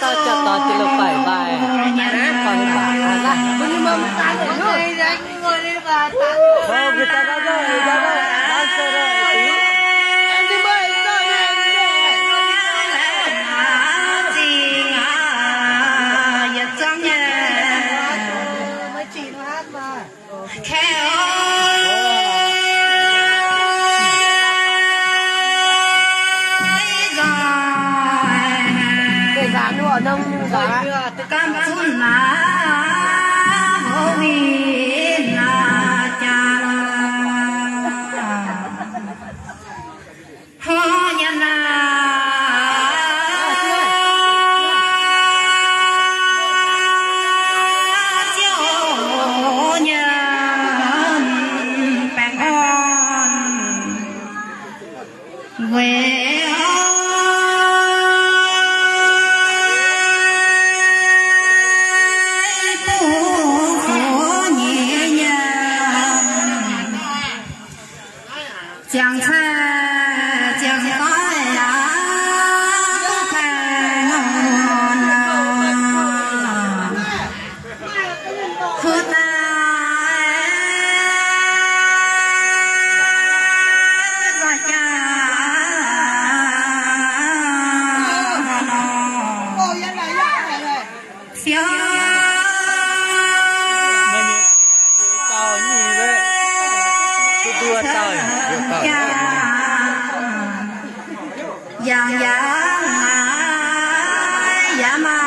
tao chặt tao chỉ là phải bài còn bà là nhưng mà người ta ngồi đi bà không người ta đã rồi đang chờ rồi em đi bơi coi gì ngà giờ trong nhà mới chỉ nó hát mà khéo giá nữa nông giá cam xuân mà vô vi na cha ho nhà na chiều nhà bèn on về chẳng xe chẳng có lá phèn ngon hứa ta ra cha phiếu giang giang ya ma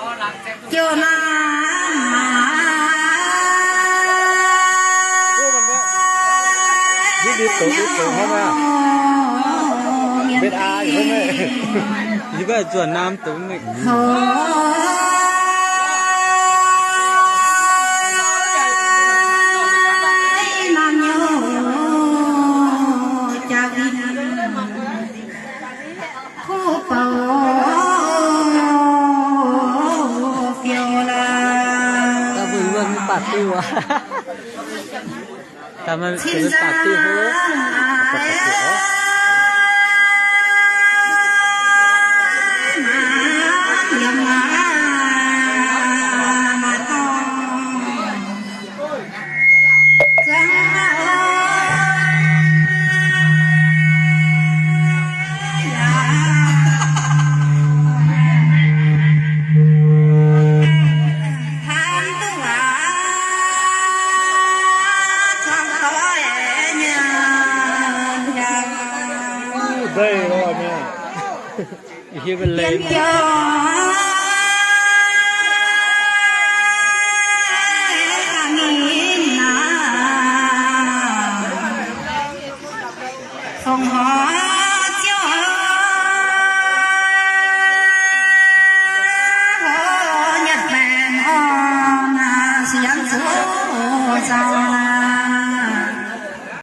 rồi là chiều na biết không à biết ai không ấy chỉ có chuẩn nam tướng mình bạc tiêu à cảm ơn cái bạc tiêu hố đây rồi nè, khi bên lên.